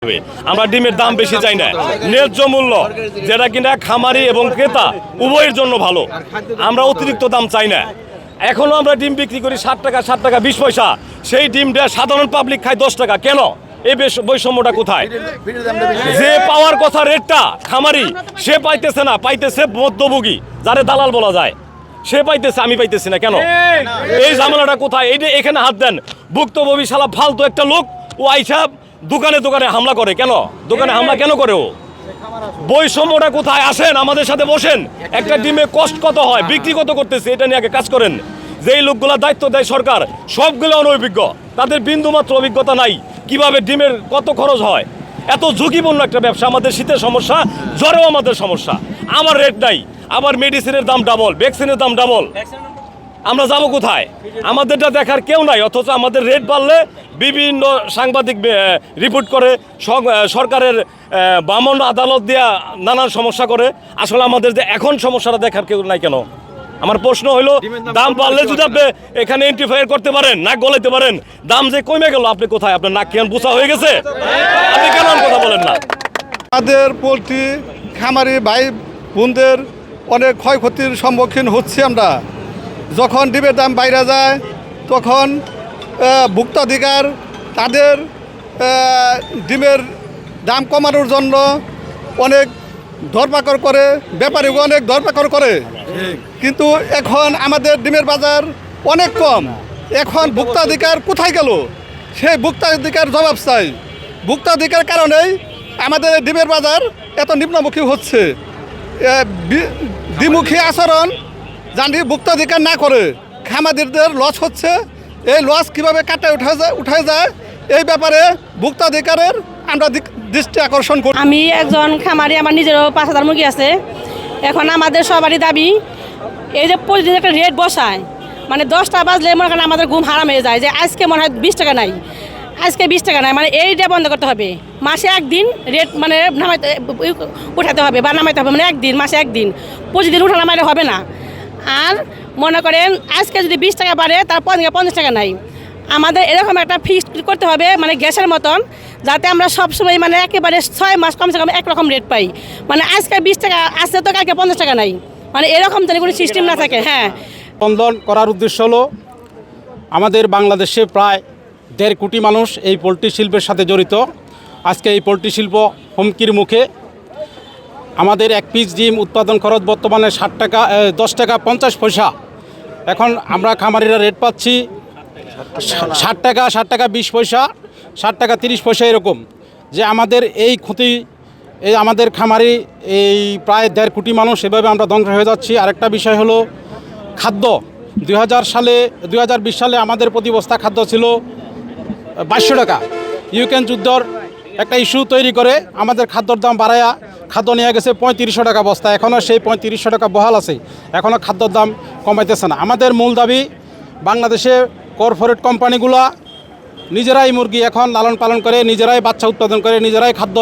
আমরা ডিমের দাম বেশি চাই না, ন্যায্য মূল্য যেটা কিনা খামারি এবং ক্রেতা উভয়ের জন্য ভালো। আমরা অতিরিক্ত দাম চাই না। এখনো আমরা ডিম বিক্রি করি 60 টাকা 20 পয়সা, সেই ডিমটা সাধারণ পাবলিক খায় 10 টাকা। কেন এই বৈষম্যটা কোথায়? যে পাওয়ার কথা রেটটা খামারি সে পাইতেছে না, পাইতেছে মধ্যভোগী যারে দালাল বলা যায়, সে পাইতেছে, আমি পাইতেছি না। কেন এই ঝামেলাটা কোথায়? এই যে এখানে হাত দেন ভুক্তভোগী শালা ফালতু একটা লোক, ও আইসা দোকানে দোকানে হামলা করে। কেন দোকানে হামলা কেন করে? ও বৈষম্যটা কোথায়? আসেন আমাদের সাথে বসেন, একটা ডিমে কষ্ট কত হয়, বিক্রি কত করতেছে, এটা নিয়ে আগে কাজ করেন। যেই লোকগুলা দায়িত্ব দেয় সরকার সবগুলো অনভিজ্ঞ, তাদের বিন্দুমাত্র অভিজ্ঞতা নাই কিভাবে ডিমের কত খরচ হয়। এত ঝুঁকিপূর্ণ একটা ব্যবসা। আমাদের শীতের সমস্যা, জ্বরেও আমাদের সমস্যা, আমার রেট নাই, আবার মেডিসিনের দাম ডাবল, ভ্যাকসিনের দাম ডাবল। আমরা যাব কোথায়? আমাদেরটা দেখার কেউ নাই, অথচ আমাদের রেট বাড়লে বিভিন্ন সাংবাদিক রিপোর্ট করে, সরকারের বামন আদালত দিয়া নানান সমস্যা করে। আসলে আমাদের যে এখন সমস্যাটা দেখার কেউ নাই কেন? আমার প্রশ্ন হলো, দাম বাড়লে যদি আপনি এখানে ইন্টারফেয়ার করতে পারেন, নাক গলাইতে পারেন, দাম যে কমে গেল, আপনি কোথায়? আপনার নাক কেন বুঝা হয়ে গেছে? আপনি কেন কথা বলেন না? আমাদের পোলট্রি খামারি ভাই বোনদের অনেক ক্ষয়ক্ষতির সম্মুখীন হচ্ছি আমরা। যখন ডিমের দাম বাইরে যায় তখন ভোক্তাধিকার তাদের ডিমের দাম কমানোর জন্য অনেক ধরপাকড় করে, ব্যাপারীও অনেক ধরপাকড় করে। কিন্তু এখন আমাদের ডিমের বাজার অনেক কম। এখন ভোক্তাধিকার কোথায় গেল? সেই ভোক্তাধিকার জবাব চাই। ভোক্তাধিকার কারণেই আমাদের ডিমের বাজার এত নিম্নমুখী হচ্ছে। দ্বিমুখী আচরণ জানি ভোক্তাধিকার না করে খামারিদের লস হচ্ছে। এই লস কীভাবে কাটায় উঠে যায় এই ব্যাপারে ভোক্তাধিকারের আমরা দৃষ্টি আকর্ষণ করি। আমি একজন খামারি, আমার নিজেরও 5,000 মুরগি আছে। এখন আমাদের সবারই দাবি এই যে প্রতিদিন একটা রেট বসায়, মানে 10টা বাজলে মনে করেন আমাদের ঘুম হারাম হয়ে যায় যে আজকে মনে হয় 20 টাকা নাই, আজকে 20 টাকা নাই, মানে এইটা বন্ধ করতে হবে। মাসে একদিন রেট মানে নামাইতে উঠাতে হবে বা নামাইতে হবে, মানে একদিন, মাসে একদিন, প্রতিদিন উঠা নামাইলে হবে না। আর মনে করেন আজকে যদি 20 টাকা বাড়ে, তারপর 50 টাকা নাই। আমাদের এরকম একটা ফিক্সড করতে হবে, মানে গ্যাসের মতন, যাতে আমরা সবসময় মানে একেবারে 6 মাস কমসে কম একরকম রেট পাই। মানে আজকে 20 টাকা আসছে তো কালকে 50 টাকা নাই, মানে এরকম যেন কোনো সিস্টেম না থাকে। হ্যাঁ, বন্ধন করার উদ্দেশ্য হলো আমাদের বাংলাদেশে প্রায় 1.5 কোটি মানুষ এই পোলট্রি শিল্পের সাথে জড়িত। আজকে এই পোলট্রি শিল্প হুমকির মুখে। আমাদের এক পিস ডিম উৎপাদন খরচ বর্তমানে 10 টাকা 50 পয়সা। এখন আমরা খামারিরা রেট পাচ্ছি 60 টাকা 20 পয়সা, 60 টাকা 30 পয়সা, এরকম। যে আমাদের এই ক্ষতি, এই আমাদের খামারি এই প্রায় 1.5 কোটি মানুষ এভাবে আমরা ধ্বংস হয়ে যাচ্ছি। আরেকটা বিষয় হলো খাদ্য। 2020 সালে আমাদের প্রতি বস্তা খাদ্য ছিল 2200 টাকা। ইউক্রেন যুদ্ধর একটা ইস্যু তৈরি করে আমাদের খাদ্যর দাম বাড়ায়া খাদ্য নিয়ে গেছে 3500 টাকা বস্তা। এখনও সেই 3500 টাকা বহাল আছে, এখনও খাদ্যর দাম কমাইতেছে না। আমাদের মূল দাবি, বাংলাদেশে কর্পোরেট কোম্পানিগুলা নিজেরাই মুরগি এখন লালন পালন করে, নিজেরাই বাচ্চা উৎপাদন করে, নিজেরাই খাদ্য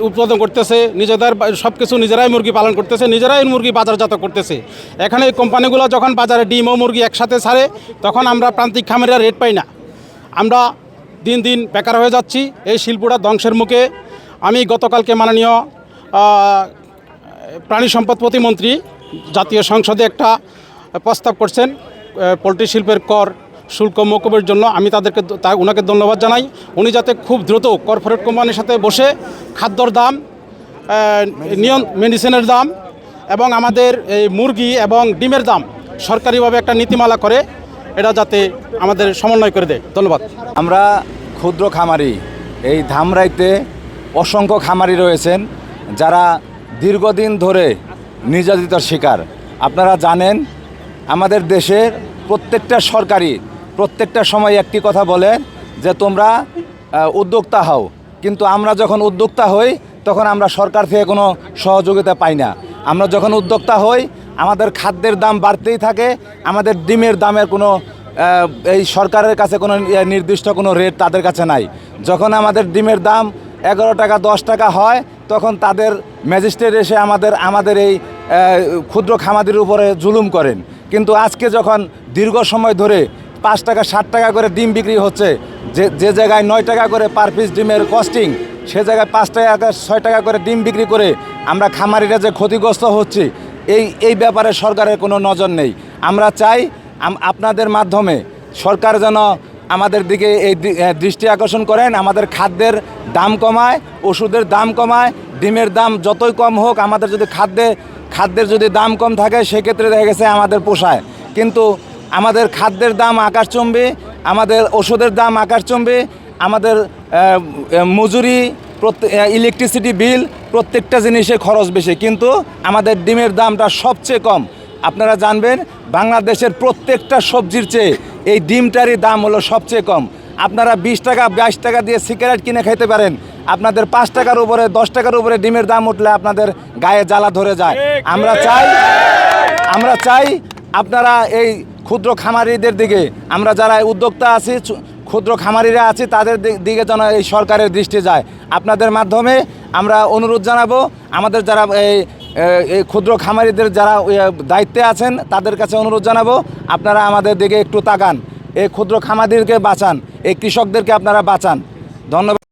উৎপাদন করতেছে, নিজেদের সব কিছু নিজেরাই মুরগি পালন করতেছে, নিজেরাই মুরগি বাজারজাত করতেছে। এখানে এই কোম্পানিগুলো যখন বাজারে ডিম ও মুরগি একসাথে ছাড়ে, তখন আমরা প্রান্তিক খামারিরা রেট পাই না। আমরা দিন দিন বেকার হয়ে যাচ্ছি, এই শিল্পটা ধ্বংসের মুখে। আমি গতকালকে মাননীয় প্রাণী সম্পদ প্রতিমন্ত্রী জাতীয় সংসদে একটা প্রস্তাব করছেন পোলট্রি শিল্পের কর শুল্ক মকুবের জন্য। আমি ওনাকে ধন্যবাদ জানাই। উনি যাতে খুব দ্রুত কর্পোরেট কোম্পানির সাথে বসে খাদ্যর দাম, মেডিসিনের দাম এবং আমাদের এই মুরগি এবং ডিমের দাম সরকারিভাবে একটা নীতিমালা করে, এটা যাতে আমাদের সমন্বয় করে দেয়। ধন্যবাদ। আমরা ক্ষুদ্র খামারি, এই ধামরাইতে অসংখ্য খামারি রয়েছেন যারা দীর্ঘদিন ধরে নির্যাতিতার শিকার। আপনারা জানেন আমাদের দেশের প্রত্যেকটা সরকারি প্রত্যেকটা সময় একটি কথা বলে যে তোমরা উদ্যোক্তা হও, কিন্তু আমরা যখন উদ্যোক্তা হই তখন আমরা সরকার থেকে কোনো সহযোগিতা পাই না। আমরা যখন উদ্যোক্তা হই আমাদের খাদ্যের দাম বাড়তেই থাকে, আমাদের ডিমের দামের কোনো এই সরকারের কাছে কোনো নির্দিষ্ট কোনো রেট তাদের কাছে নাই। যখন আমাদের ডিমের দাম 11 টাকা 10 টাকা হয়, তখন তাদের ম্যাজিস্ট্রেট এসে আমাদের এই ক্ষুদ্র খামারিদের উপরে জুলুম করেন। কিন্তু আজকে যখন দীর্ঘ সময় ধরে 5 টাকা 60 টাকা করে ডিম বিক্রি হচ্ছে, যে জায়গায় 9 টাকা করে পার পিস ডিমের কস্টিং, সে জায়গায় 5 টাকা 6 টাকা করে ডিম বিক্রি করে আমরা খামারিরা যে ক্ষতিগ্রস্ত হচ্ছি, এই ব্যাপারে সরকারের কোনো নজর নেই। আমরা চাই আপনাদের মাধ্যমে সরকার যেন আমাদের দিকে এই দৃষ্টি আকর্ষণ করেন, আমাদের খাদ্যের দাম কমায়, ওষুধের দাম কমায়, ডিমের দাম যতই কম হোক, আমাদের যদি খাদ্যের যদি দাম কম থাকে সেক্ষেত্রে দেখা গেছে আমাদের পোষায়। কিন্তু আমাদের খাদ্যের দাম আকাশচুম্বী, আমাদের ওষুধের দাম আকাশচুম্বী, আমাদের মজুরি, ইলেকট্রিসিটি বিল, প্রত্যেকটা জিনিসে খরচ বেশি, কিন্তু আমাদের ডিমের দামটা সবচেয়ে কম। আপনারা জানবেন বাংলাদেশের প্রত্যেকটা সবজির চেয়ে এই ডিমটারই দাম হলো সবচেয়ে কম। আপনারা 20 টাকা 22 টাকা দিয়ে সিগারেট কিনে খেতে পারেন, আপনাদের 5 টাকার উপরে 10 টাকার উপরে ডিমের দাম উঠলে আপনাদের গায়ে জ্বালা ধরে যায়। আমরা চাই আপনারা এই ক্ষুদ্র খামারিদের দিকে, আমরা যারা উদ্যোক্তা আছি, ক্ষুদ্র খামারিরা আছে, তাদের দিকে যেন এই সরকারের দৃষ্টি যায়। আপনাদের মাধ্যমে আমরা অনুরোধ জানাবো, আমাদের যারা এই ক্ষুদ্র খামারিদের যারা দায়িত্বে আছেন তাদের কাছে অনুরোধ জানাবো, আপনারা আমাদের দিকে একটু তাকান, এই ক্ষুদ্র খামারিদেরকে বাঁচান, এই কৃষকদেরকে আপনারা বাঁচান। ধন্যবাদ।